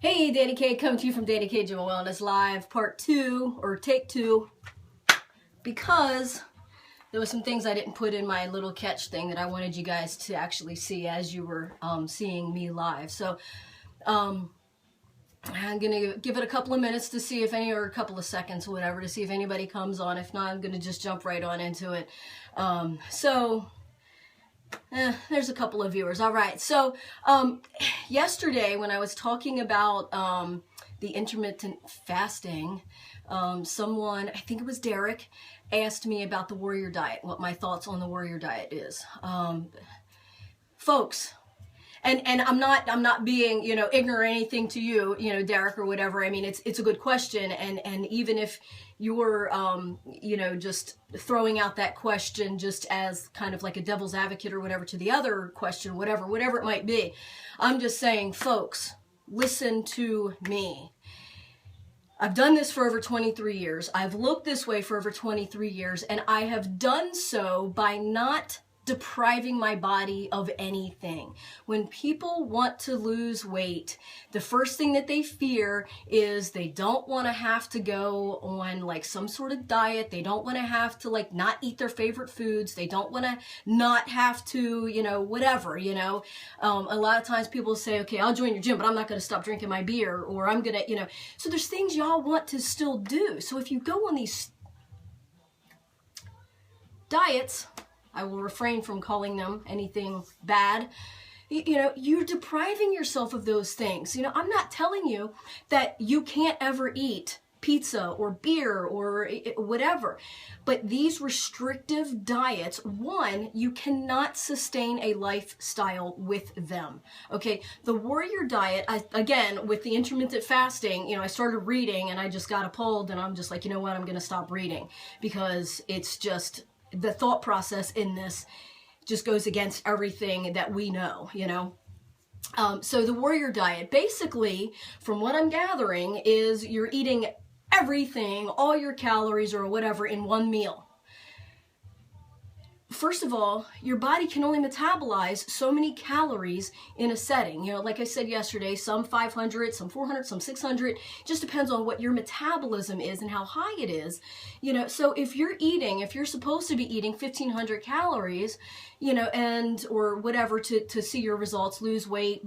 Hey, Dani K, coming to you from Dani K Gym and Wellness Live, part 2, or take 2, because there were some things I didn't put in my little catch thing that I wanted you guys to actually see as you were seeing me live. So, I'm going to give it a couple of minutes to see if any, or a couple of seconds or whatever, to see if anybody comes on. If not, I'm going to just jump right on into it. There's a couple of viewers. All right. So yesterday when I was talking about the intermittent fasting, someone, I think it was Derek, asked me about the warrior diet, what my thoughts on the warrior diet is. Folks, and I'm not being, ignorant or anything to you, Derek or whatever. I mean, it's a good question. And even if you're, just throwing out that question just as kind of like a devil's advocate or whatever to the other question, whatever it might be, I'm just saying, folks, listen to me. I've done this for over 23 years. I've looked this way for over 23 years, and I have done so by not depriving my body of anything. When people want to lose weight, the first thing that they fear is they don't want to have to go on like some sort of diet. They don't want to have to like not eat their favorite foods. They don't want to not have to, whatever, a lot of times people say, okay, I'll join your gym, but I'm not going to stop drinking my beer, or I'm going to, so there's things y'all want to still do. So if you go on these diets, I will refrain from calling them anything bad. You're depriving yourself of those things. I'm not telling you that you can't ever eat pizza or beer or whatever. But these restrictive diets, one, you cannot sustain a lifestyle with them. Okay, the warrior diet, again, with the intermittent fasting, I started reading and I just got appalled, and I'm just like, you know what, I'm going to stop reading, because it's just, the thought process in this just goes against everything that we know, So the warrior diet, basically, from what I'm gathering, is you're eating everything, all your calories or whatever, in one meal. First of all, your body can only metabolize so many calories in a setting. Like I said yesterday, some 500, some 400, some 600. Just depends on what your metabolism is and how high it is. So if you're supposed to be eating 1,500 calories, and or whatever to see your results, lose weight,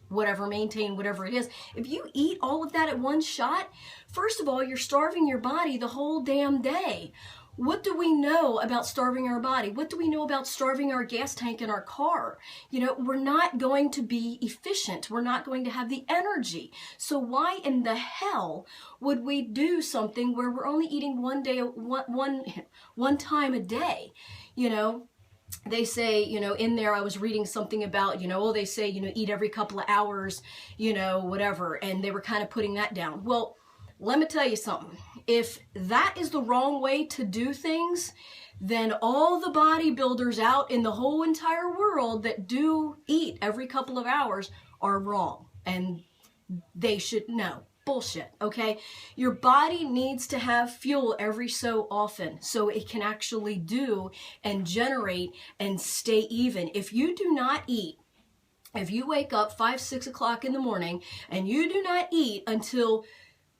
whatever, maintain whatever it is. If you eat all of that at one shot, first of all, you're starving your body the whole damn day. What do we know about starving our body? What do we know about starving our gas tank in our car? We're not going to be efficient. We're not going to have the energy. So why in the hell would we do something where we're only eating one time a day? They say, in there, I was reading something about, they say, eat every couple of hours, whatever. And they were kind of putting that down. Well, let me tell you something. If that is the wrong way to do things, then all the bodybuilders out in the whole entire world that do eat every couple of hours are wrong. And they should know. Bullshit, okay? Your body needs to have fuel every so often so it can actually do and generate and stay even. If you do not eat, if you wake up 5, 6 o'clock in the morning and you do not eat until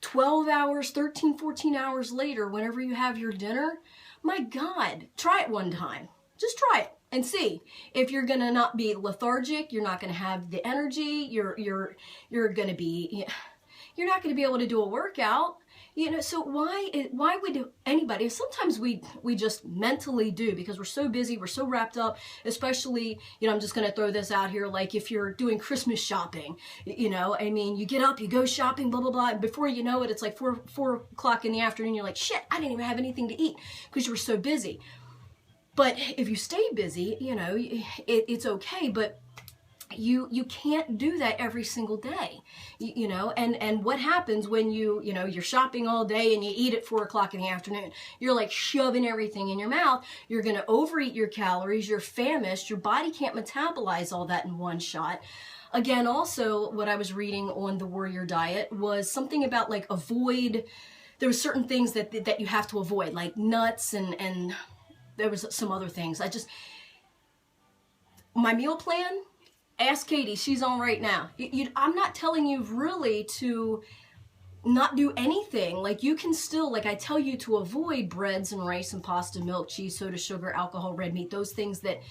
12 hours, 13, 14 hours later, whenever you have your dinner, my God, try it one time. Just try it and see. If you're going to not be lethargic, you're not going to have the energy, you're going to be, you're not going to be able to do a workout. So why would anybody, sometimes we just mentally do, because we're so busy, we're so wrapped up, especially, I'm just going to throw this out here, like if you're doing Christmas shopping, you get up, you go shopping, blah, blah, blah, and before you know it, it's like 4 o'clock in the afternoon, you're like, shit, I didn't even have anything to eat, because you were so busy. But if you stay busy, it's okay, but you can't do that every single day, and what happens when you're shopping all day and you eat at 4 o'clock in the afternoon? You're like shoving everything in your mouth. You're going to overeat your calories. You're famished. Your body can't metabolize all that in one shot. Again, also what I was reading on the warrior diet was something about like there was certain things that you have to avoid, like nuts, and there was some other things. My meal plan Ask Katie, she's on right now. I'm not telling you really to not do anything. Like, you can still, like I tell you to avoid breads and rice and pasta, milk, cheese, soda, sugar, alcohol, red meat, those things that,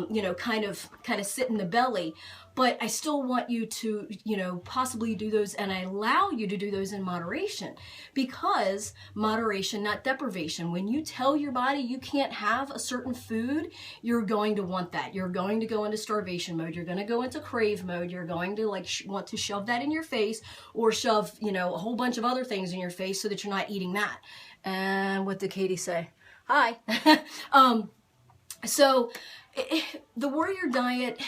you know, kind of sit in the belly. But I still want you to, you know, possibly do those, and I allow you to do those in moderation, because moderation, not deprivation. When you tell your body you can't have a certain food, you're going to want that. You're going to go into starvation mode. You're going to go into crave mode. You're going to like want to shove that in your face, or shove, you know, a whole bunch of other things in your face so that you're not eating that. And what did Katie say? Hi. So the warrior diet,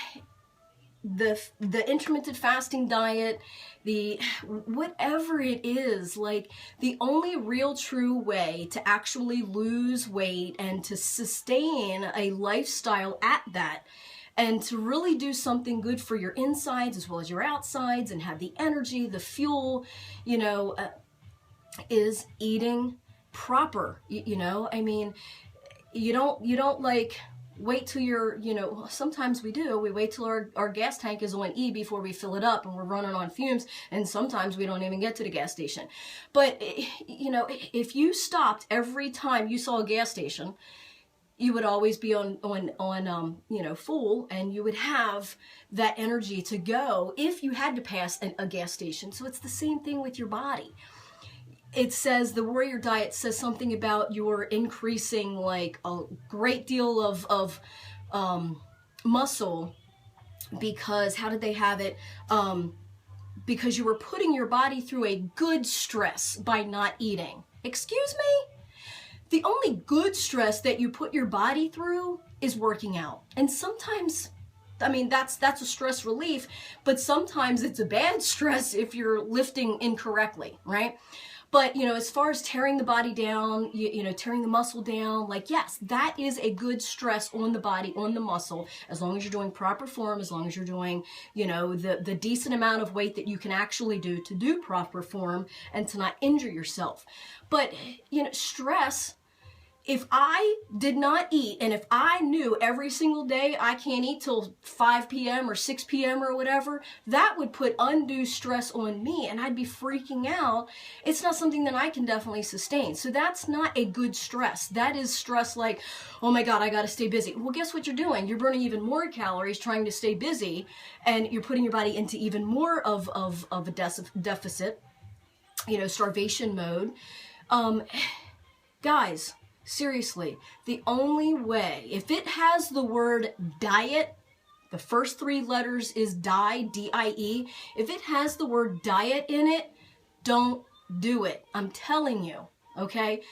the intermittent fasting diet, the whatever it is, like, the only real true way to actually lose weight and to sustain a lifestyle at that, and to really do something good for your insides as well as your outsides, and have the energy, the fuel, you know, is eating proper. You know, I mean, you don't like wait till you're, you know, sometimes we do. We wait till our gas tank is on E before we fill it up, and we're running on fumes, and sometimes we don't even get to the gas station. But, you know, if you stopped every time you saw a gas station, you would always be on you know, full, and you would have that energy to go if you had to pass a gas station. So it's the same thing with your body. It says, the warrior diet says something about you're increasing like a great deal of muscle, because how did they have it? Because you were putting your body through a good stress by not eating. Excuse me? The only good stress that you put your body through is working out. And sometimes, I mean, that's a stress relief, but sometimes it's a bad stress if you're lifting incorrectly, right? But, you know, as far as tearing the body down, you know, tearing the muscle down, like, yes, that is a good stress on the body, on the muscle, as long as you're doing proper form, as long as you're doing, you know, the decent amount of weight that you can actually do to do proper form and to not injure yourself. But, you know, stress, if I did not eat, and if I knew every single day I can't eat till 5 p.m. or 6 p.m. or whatever, that would put undue stress on me, and I'd be freaking out. It's not something that I can definitely sustain. So that's not a good stress. That is stress like, oh my God, I got to stay busy. Well, guess what you're doing? You're burning even more calories trying to stay busy, and you're putting your body into even more of a deficit, you know, starvation mode. Guys, seriously, the only way, if it has the word diet, the first 3 letters is die, D-I-E. If it has the word diet in it, don't do it. I'm telling you, okay?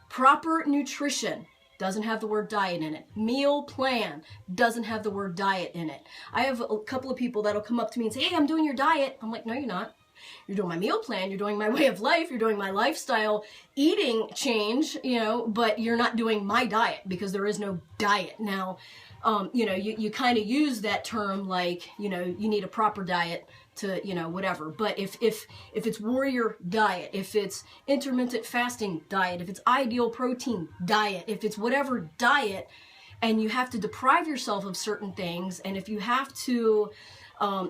Proper nutrition doesn't have the word diet in it. Meal plan doesn't have the word diet in it. I have a couple of people that'll come up to me and say, hey, I'm doing your diet. I'm like, no, you're not. You're doing my meal plan, you're doing my way of life, you're doing my lifestyle eating change, you know, but you're not doing my diet, because there is no diet. Now, you know, you kind of use that term like, you know, you need a proper diet to, you know, whatever. But if it's warrior diet, if it's intermittent fasting diet, if it's ideal protein diet, if it's whatever diet, and you have to deprive yourself of certain things, and if you have to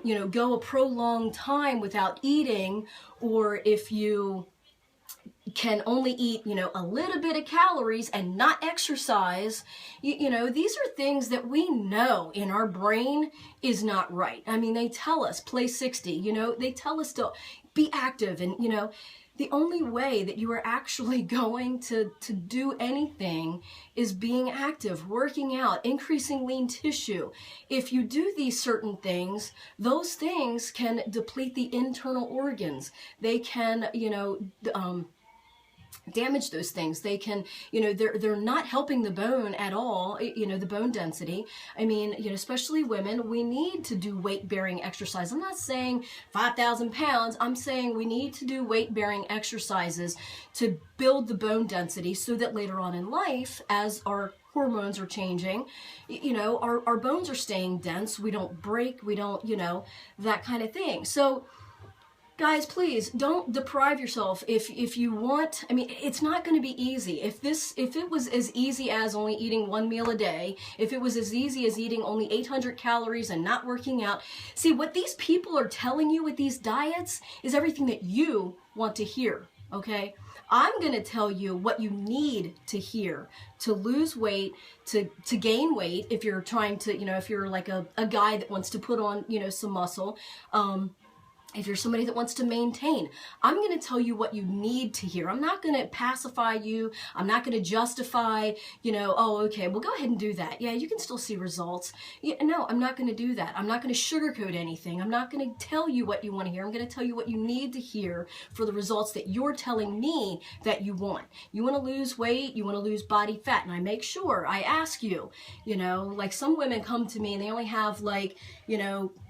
you know, go a prolonged time without eating, or if you can only eat, you know, a little bit of calories and not exercise, you know, these are things that we know in our brain is not right. I mean, they tell us play 60, you know, they tell us to be active, and, you know, the only way that you are actually going to do anything is being active, working out, increasing lean tissue. If you do these certain things, those things can deplete the internal organs. They can, you know, damage those things. They can, you know, they're not helping the bone at all, you know, the bone density. I mean, you know, especially women, we need to do weight-bearing exercise. I'm not saying 5,000 pounds. I'm saying we need to do weight-bearing exercises to build the bone density, so that later on in life, as our hormones are changing, you know, our bones are staying dense. We don't break. We don't, you know, that kind of thing. So, Guys, please don't deprive yourself. If you want, I mean, it's not going to be easy. If it was as easy as only eating one meal a day, if it was as easy as eating only 800 calories and not working out, see, what these people are telling you with these diets is everything that you want to hear, okay? I'm going to tell you what you need to hear to lose weight, to gain weight, if you're trying to, if you're like a guy that wants to put on, some muscle, if you're somebody that wants to maintain. I'm going to tell you what you need to hear. I'm not going to pacify you. I'm not going to justify, oh, okay, well, go ahead and do that. Yeah, you can still see results. No, I'm not going to do that. I'm not going to sugarcoat anything. I'm not going to tell you what you want to hear. I'm going to tell you what you need to hear for the results that you're telling me that you want. You want to lose weight. You want to lose body fat. And I make sure I ask you, like some women come to me and they only have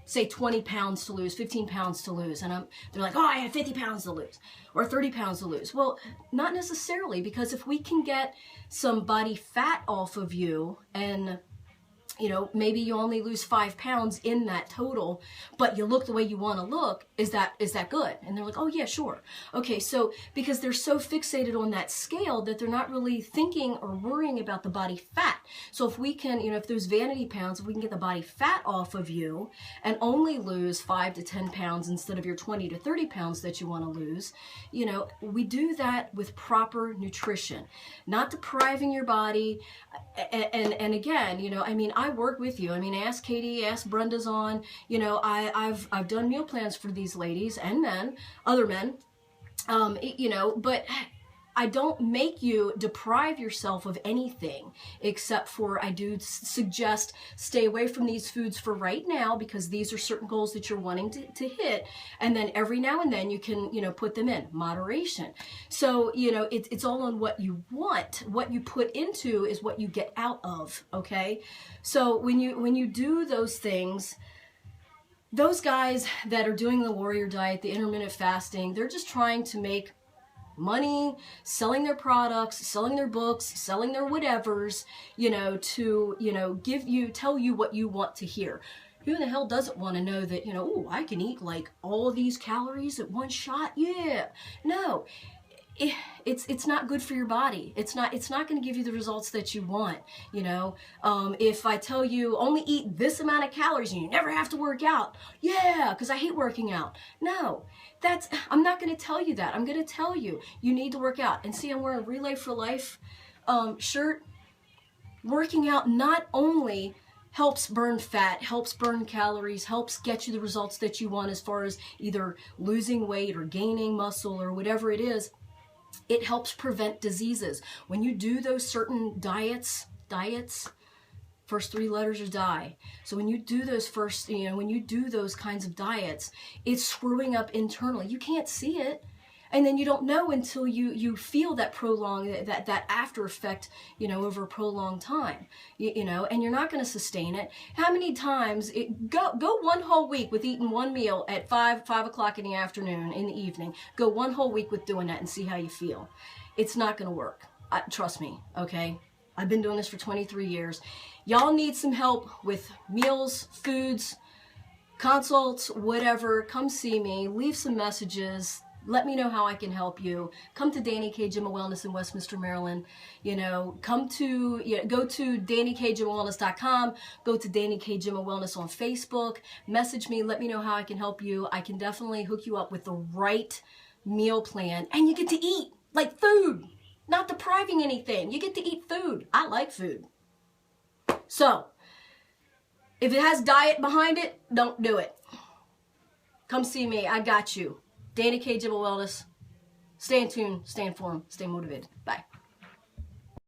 say 20 pounds to lose, 15 pounds to lose. And they're like, oh, I have 50 pounds to lose or 30 pounds to lose. Well, not necessarily, because if we can get some body fat off of you and maybe you only lose 5 pounds in that total, but you look the way you want to look, is that good? And they're like, oh yeah, sure. Okay, so because they're so fixated on that scale that they're not really thinking or worrying about the body fat. So if we can, if those vanity pounds, if we can get the body fat off of you and only lose 5 to 10 pounds instead of your 20 to 30 pounds that you want to lose, we do that with proper nutrition, not depriving your body. And again, I work with you. Ask Katie, ask Brenda's on. I've done meal plans for these ladies and men, other men, but I don't make you deprive yourself of anything, except for I do suggest stay away from these foods for right now, because these are certain goals that you're wanting to hit. And then every now and then you can, put them in moderation. So, it's all on what you want. What you put into is what you get out of. Okay. So when you do those things, those guys that are doing the warrior diet, the intermittent fasting, they're just trying to make money, selling their products, selling their books, selling their whatevers, to, tell you what you want to hear. Who the hell doesn't want to know that, oh, I can eat like all of these calories at one shot? Yeah. No. It's not good for your body. It's not going to give you the results that you want. If I tell you only eat this amount of calories and you never have to work out, yeah, because I hate working out. No, I'm not going to tell you that. I'm going to tell you need to work out. And see, I'm wearing a Relay for Life shirt. Working out not only helps burn fat, helps burn calories, helps get you the results that you want as far as either losing weight or gaining muscle or whatever it is. It helps prevent diseases. When you do those certain diets, first 3 letters are die. So when you do those when you do those kinds of diets, it's screwing up internally. You can't see it. And then you don't know until you feel that that after effect, over a prolonged time, and you're not going to sustain it. How many times go one whole week with eating one meal at 5 o'clock in the afternoon, in the evening, go one whole week with doing that and see how you feel. It's not going to work. Trust me. Okay. I've been doing this for 23 years. Y'all need some help with meals, foods, consults, whatever. Come see me, leave some messages. Let me know how I can help you. Come to Dani K Gym of Wellness in Westminster, Maryland. Go to DaniKGymofWellness.com. Go to Dani K Gym of Wellness on Facebook. Message me. Let me know how I can help you. I can definitely hook you up with the right meal plan. And you get to eat like food. Not depriving anything. You get to eat food. I like food. So, if it has diet behind it, don't do it. Come see me. I got you. Dani K Gym of Wellness. Stay in tune, stay informed, stay motivated. Bye.